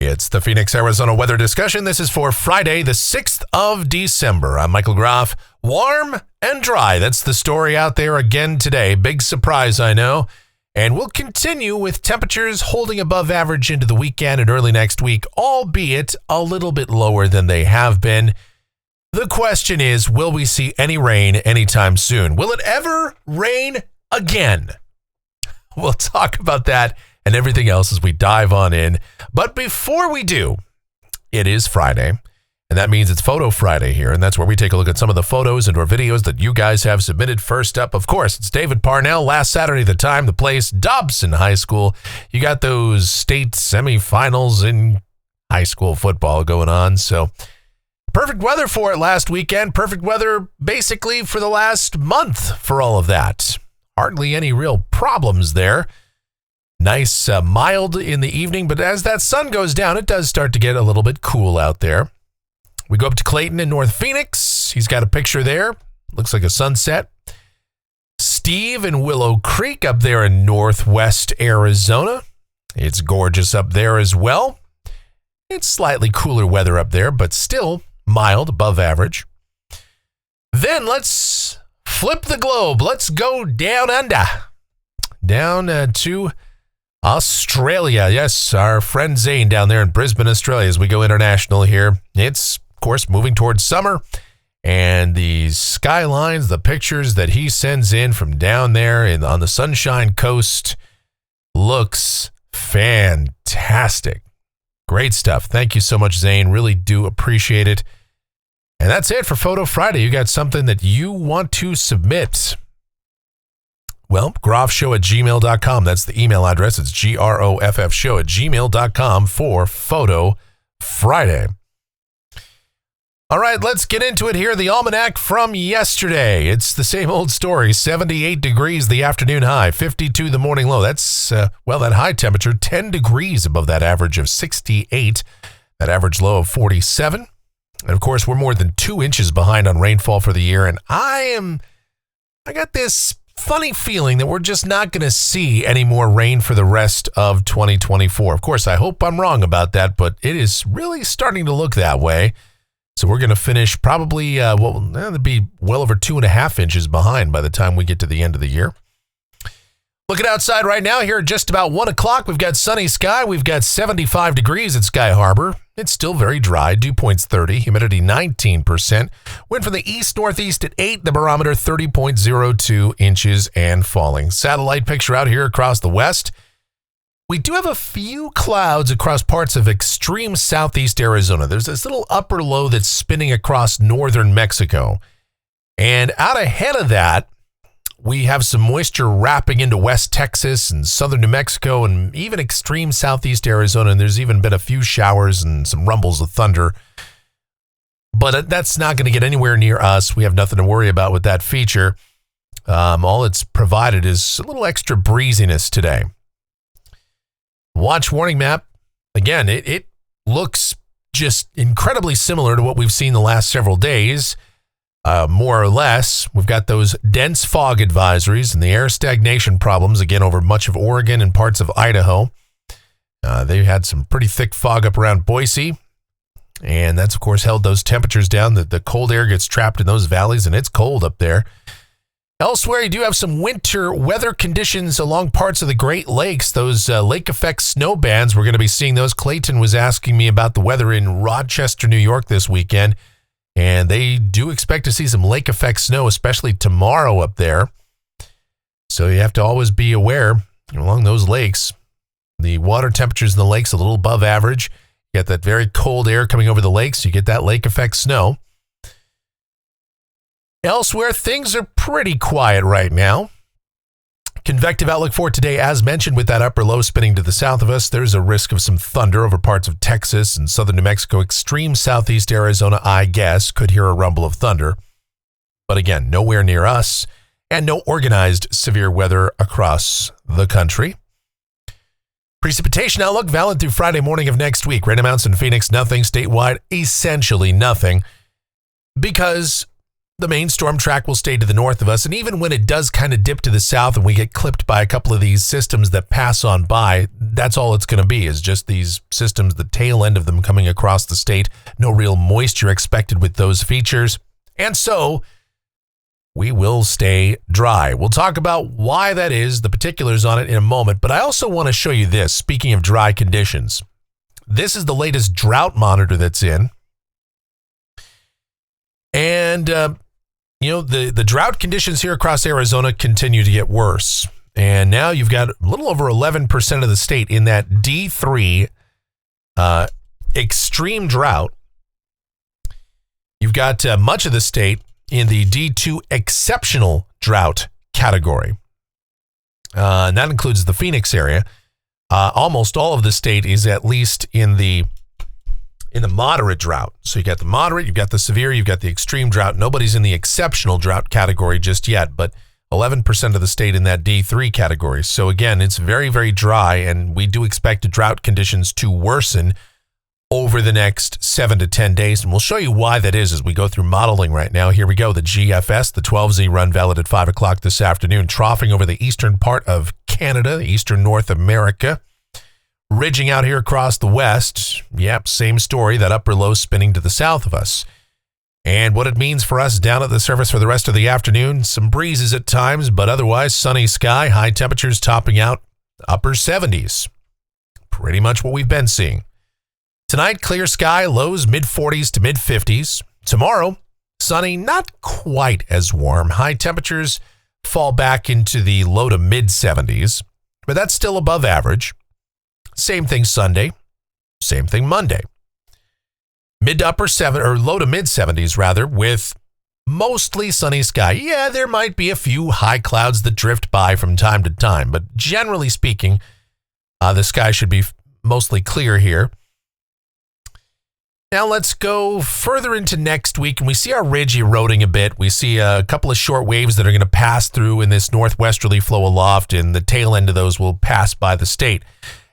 It's the Phoenix, Arizona weather discussion. This is for Friday, the 6th of December. I'm Michael Groff. Warm and dry. That's the story out there again today. Big surprise, I know. And we'll continue with temperatures holding above average into the weekend and early next week, albeit a little bit lower than they have been. The question is, will we see any rain anytime soon? Will it ever rain again? We'll talk about that and everything else as we dive on in. But before we do, it is Friday, and that means it's Photo Friday here, and that's where we take a look at some of the photos and or videos that you guys have submitted. First up, of course, it's David Parnell. Last Saturday, the time, the place, Dobson High School. You got those state semifinals in high school football going on, so perfect weather for it last weekend. Perfect weather basically for the last month for all of that. Hardly any real problems there. Nice, mild in the evening, but as that sun goes down, it does start to get a little bit cool out there. We go up to Clayton in North Phoenix. He's got a picture there. Looks like a sunset. Steve in Willow Creek up there in Northwest Arizona. It's gorgeous up there as well. It's slightly cooler weather up there, but still mild, above average. Then let's flip the globe. Let's go down under. Down to Australia. Yes, our friend Zane down there in Brisbane, Australia, as we go international here. It's, of course, moving towards summer, and the skylines, the pictures that he sends in from down there on the Sunshine Coast looks fantastic. Great stuff. Thank you so much, Zane. Really do appreciate it. And that's it for Photo Friday. You got something that you want to submit. Well, groffshow@gmail.com. That's the email address. It's groffshow@gmail.com for Photo Friday. All right, let's get into it here. The almanac from yesterday. It's the same old story. 78 degrees the afternoon high, 52 the morning low. That's, that high temperature, 10 degrees above that average of 68, that average low of 47. And of course, we're more than 2 inches behind on rainfall for the year. And I got this funny feeling that we're just not going to see any more rain for the rest of 2024. Of course, I hope I'm wrong about that, but it is really starting to look that way. So we're going to finish probably, it'd be well over 2.5 inches behind by the time we get to the end of the year. Looking outside right now here at just about 1 o'clock, we've got sunny sky. We've got 75 degrees at Sky Harbor. It's still very dry, dew point's 30, humidity 19%. Wind from the east-northeast at 8, the barometer 30.02 inches and falling. Satellite picture out here across the west. We do have a few clouds across parts of extreme southeast Arizona. There's this little upper low that's spinning across northern Mexico. And out ahead of that, we have some moisture wrapping into West Texas and southern New Mexico and even extreme southeast Arizona. And there's even been a few showers and some rumbles of thunder. But that's not going to get anywhere near us. We have nothing to worry about with that feature. All it's provided is a little extra breeziness today. Watch warning map. Again, it looks just incredibly similar to what we've seen the last several days. More or less, we've got those dense fog advisories and the air stagnation problems, again, over much of Oregon and parts of Idaho. They had some pretty thick fog up around Boise, and that's, of course, held those temperatures down. The cold air gets trapped in those valleys, and it's cold up there. Elsewhere, you do have some winter weather conditions along parts of the Great Lakes. Those lake effect snow bands, we're going to be seeing those. Clayton was asking me about the weather in Rochester, New York this weekend. And they do expect to see some lake effect snow, especially tomorrow up there. So you have to always be aware along those lakes. The water temperatures in the lakes a little above average. You get that very cold air coming over the lakes. You get that lake effect snow. Elsewhere, things are pretty quiet right now. Convective outlook for today, as mentioned, with that upper low spinning to the south of us, there's a risk of some thunder over parts of Texas and southern New Mexico. Extreme southeast Arizona, I guess, could hear a rumble of thunder. But again, nowhere near us, and no organized severe weather across the country. Precipitation outlook valid through Friday morning of next week. Rain amounts in Phoenix, nothing. Statewide, essentially nothing. Because the main storm track will stay to the north of us. And even when it does kind of dip to the south and we get clipped by a couple of these systems that pass on by, that's all it's going to be, is just these systems, the tail end of them coming across the state. No real moisture expected with those features. And so we will stay dry. We'll talk about why that is, the particulars on it in a moment. But I also want to show you this, speaking of dry conditions. This is the latest drought monitor that's in. And, the drought conditions here across Arizona continue to get worse. And now you've got a little over 11% of the state in that D3 extreme drought. You've got much of the state in the D2 exceptional drought category. And that includes the Phoenix area. Almost all of the state is at least in the moderate drought. So you got the moderate, you've got the severe, you've got the extreme drought. Nobody's in the exceptional drought category just yet, but 11% of the state in that D3 category. So again, it's very, very dry, and we do expect drought conditions to worsen over the next 7 to 10 days. And we'll show you why that is as we go through modeling right now. Here we go. The GFS, the 12Z run valid at 5 o'clock this afternoon, troughing over the eastern part of Canada, eastern North America. Ridging out here across the west. Yep, same story, that upper low spinning to the south of us. And what it means for us down at the surface for the rest of the afternoon, some breezes at times, but otherwise sunny sky, high temperatures topping out upper 70s. Pretty much what we've been seeing. Tonight, clear sky, lows mid-40s to mid-50s. Tomorrow, sunny, not quite as warm. High temperatures fall back into the low to mid-70s, but that's still above average. Same thing Sunday, same thing Monday. Mid to upper 7 or low to mid 70s rather, with mostly sunny sky. Yeah, there might be a few high clouds that drift by from time to time, but generally speaking, the sky should be mostly clear here. Now let's go further into next week, and we see our ridge eroding a bit. We see a couple of short waves that are going to pass through in this northwesterly flow aloft, and the tail end of those will pass by the state.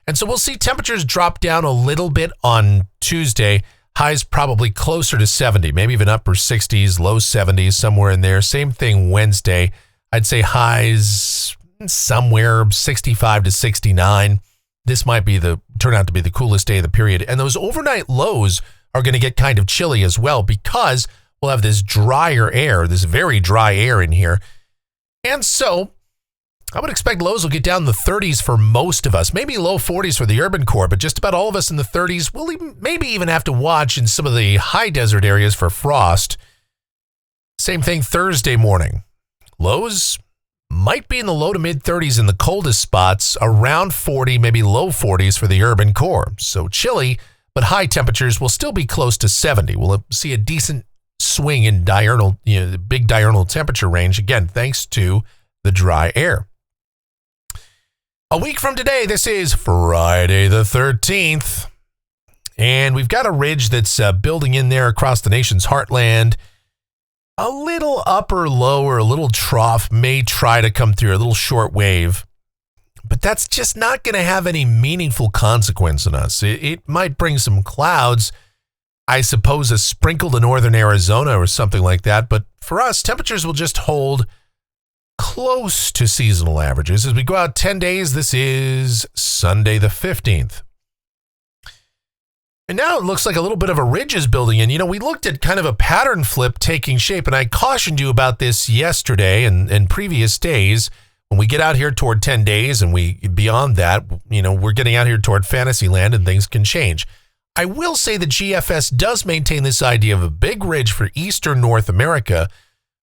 And so we'll see temperatures drop down a little bit on Tuesday. Highs probably closer to 70, maybe even upper 60s, low 70s, somewhere in there. Same thing Wednesday. I'd say highs somewhere 65 to 69. This might be turn out to be the coolest day of the period. And those overnight lows are going to get kind of chilly as well, because we'll have this drier air, this very dry air in here. And so I would expect lows will get down in the 30s for most of us, maybe low 40s for the urban core, but just about all of us in the 30s. We'll maybe even have to watch in some of the high desert areas for frost. Same thing Thursday morning. Lows might be in the low to mid 30s in the coldest spots, around 40, maybe low 40s for the urban core. So chilly, but high temperatures will still be close to 70. We'll see a decent swing in the big diurnal temperature range, again, thanks to the dry air. A week from today, this is Friday the 13th, and we've got a ridge that's building in there across the nation's heartland. A little upper low or a little trough may try to come through, a little short wave, but that's just not going to have any meaningful consequence on us. It might bring some clouds, I suppose a sprinkle to northern Arizona or something like that, but for us, temperatures will just hold close to seasonal averages. As we go out 10 days, this is Sunday the 15th. And now it looks like a little bit of a ridge is building in. We looked at kind of a pattern flip taking shape, and I cautioned you about this yesterday and previous days. When we get out here toward 10 days and beyond that, we're getting out here toward fantasy land and things can change. I will say the GFS does maintain this idea of a big ridge for eastern North America,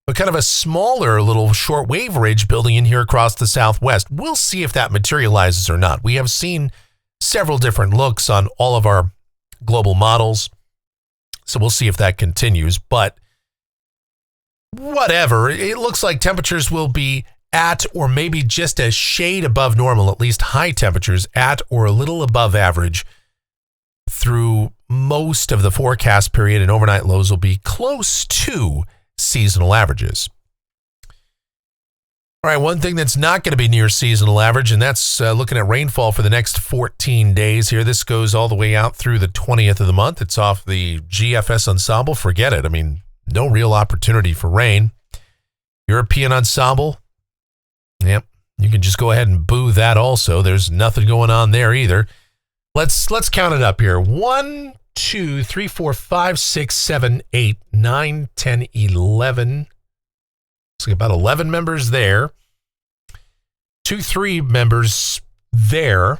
but kind of a smaller little short wave ridge building in here across the southwest. We'll see if that materializes or not. We have seen several different looks on all of our global models, so we'll see if that continues. But whatever, it looks like temperatures will be at or maybe just a shade above normal, at least high temperatures at or a little above average through most of the forecast period, and overnight lows will be close to seasonal averages. All right, one thing that's not going to be near seasonal average, and that's looking at rainfall for the next 14 days here. This goes all the way out through the 20th of the month. It's off the GFS ensemble. Forget it. I mean, no real opportunity for rain. European ensemble, yep, you can just go ahead and boo that also. There's nothing going on there either. Let's count it up here. 1, 2, 3, 4, 5, 6, 7, 8, 9, 10, 11. It's like about 11 members there. 2, 3 members there.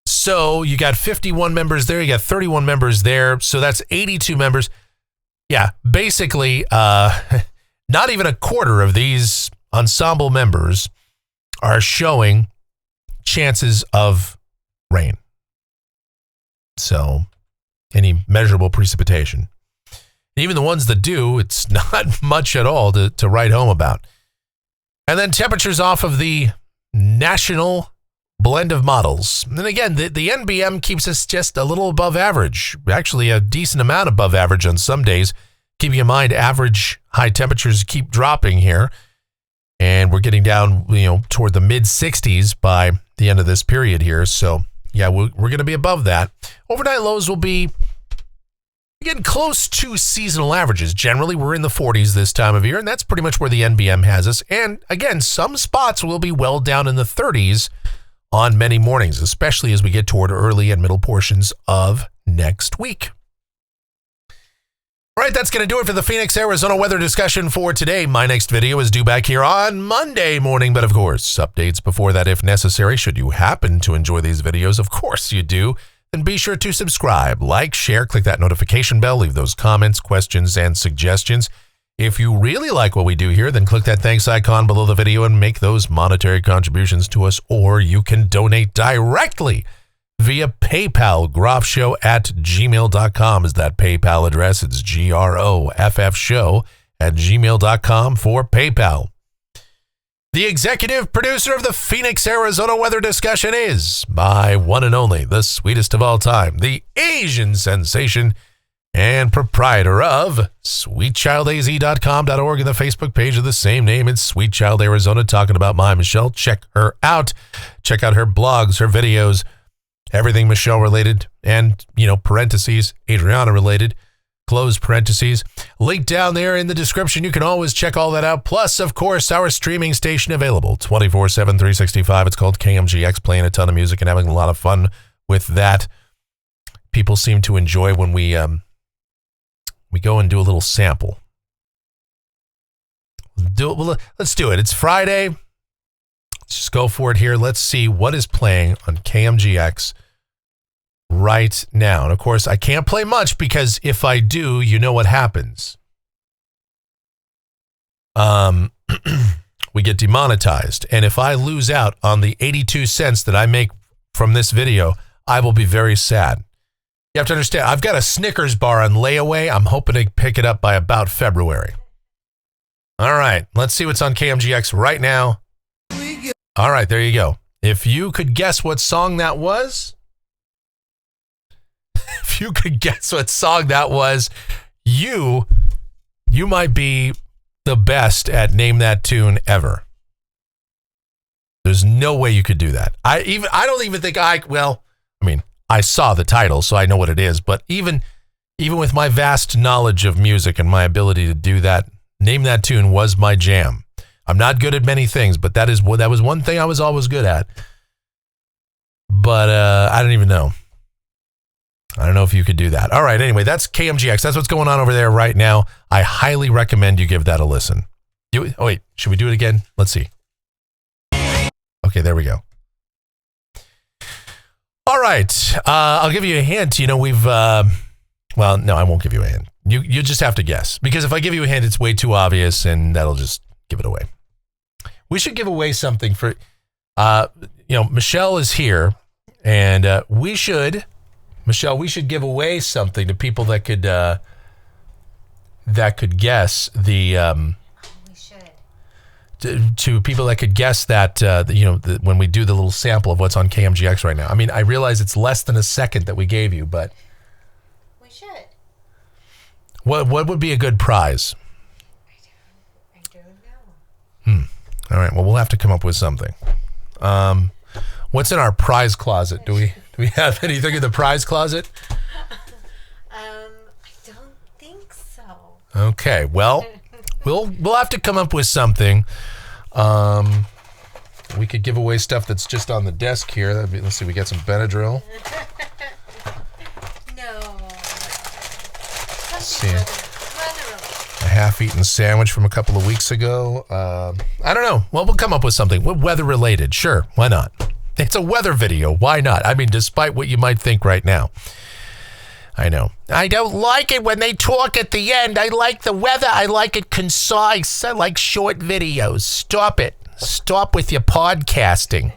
So you got 51 members there. You got 31 members there. So that's 82 members. Yeah, basically, not even a quarter of these ensemble members are showing chances of rain. So, any measurable precipitation. Even the ones that do, it's not much at all to write home about. And then temperatures off of the national blend of models. And again, the NBM keeps us just a little above average, actually a decent amount above average on some days. Keeping in mind, average high temperatures keep dropping here. And we're getting down, toward the mid 60s by the end of this period here. So, yeah, we're going to be above that. Overnight lows will be getting close to seasonal averages. Generally, we're in the 40s this time of year, and that's pretty much where the NBM has us. And again, some spots will be well down in the 30s on many mornings, especially as we get toward early and middle portions of next week. All right, that's going to do it for the Phoenix, Arizona weather discussion for today. My next video is due back here on Monday morning, but of course, updates before that if necessary. Should you happen to enjoy these videos, of course you do, then be sure to subscribe, like, share, click that notification bell, leave those comments, questions, and suggestions. If you really like what we do here, then click that thanks icon below the video and make those monetary contributions to us, or you can donate directly via PayPal. Groffshow@gmail.com is that PayPal address. It's GROFFshow@gmail.com for PayPal. The executive producer of the Phoenix, Arizona weather discussion is my one and only, the sweetest of all time, the Asian sensation and proprietor of SweetChildAZ.com.org and the Facebook page of the same name. It's Sweet Child Arizona, talking about my Michelle. Check her out. Check out her blogs, her videos, everything Michelle related, and, parentheses, Adriana related, close parentheses. Link down there in the description. You can always check all that out. Plus, of course, our streaming station available 24/7, 365. It's called KMGX, playing a ton of music and having a lot of fun with that. People seem to enjoy when we go and do a little sample. Let's do it. It's Friday. Let's just go for it here. Let's see what is playing on KMGX right now. And of course, I can't play much because if I do, you know what happens. We get demonetized. And if I lose out on the 82 cents that I make from this video, I will be very sad. You have to understand, I've got a Snickers bar on layaway. I'm hoping to pick it up by about February. All right, let's see what's on KMGX right now. All right, there you go. If you could guess what song that was, you might be the best at Name That Tune ever. There's no way you could do that. I don't even think I saw the title, so I know what it is, but even with my vast knowledge of music and my ability to do that, Name That Tune was my jam. I'm not good at many things, but that was one thing I was always good at. But I don't even know. I don't know if you could do that. All right, anyway, that's KMGX. That's what's going on over there right now. I highly recommend you give that a listen. Wait, should we do it again? Let's see. Okay, there we go. All right, I'll give you a hint. We've, no, I won't give you a hint. You just have to guess. Because if I give you a hint, it's way too obvious, and that'll just give it away. We should give away something for, Michelle is here, and we should give away something to people that could guess the, we should. To people that could guess that, when we do the little sample of what's on KMGX right now. I mean, I realize it's less than a second that we gave you, but we should. What would be a good prize? I don't know. All right. Well, we'll have to come up with something. What's in our prize closet? Do we have anything in the prize closet? I don't think so. Okay, well, we'll have to come up with something. We could give away stuff that's just on the desk here. Let's see, we got some Benadryl. No. See. A half-eaten sandwich from a couple of weeks ago. I don't know. Well, we'll come up with something. Weather-related. Sure, why not? It's a weather video. Why not? I mean, despite what you might think right now. I know. I don't like it when they talk at the end. I like the weather. I like it concise. I like short videos. Stop it. Stop with your podcasting.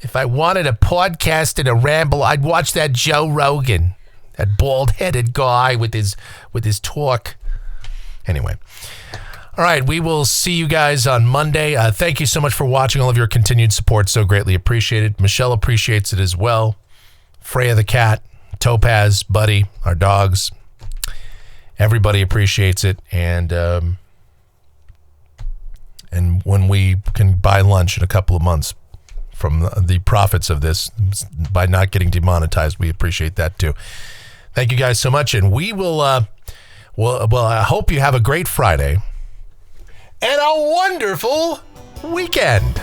If I wanted a podcast and a ramble, I'd watch that Joe Rogan, that bald-headed guy with his talk. Anyway. All right, we will see you guys on Monday. Thank you so much for watching. All of your continued support, so greatly appreciated. Michelle appreciates it as well. Freya the cat, Topaz, Buddy, our dogs. Everybody appreciates it. And when we can buy lunch in a couple of months from the profits of this, by not getting demonetized, we appreciate that too. Thank you guys so much. And we will, I hope you have a great Friday and a wonderful weekend.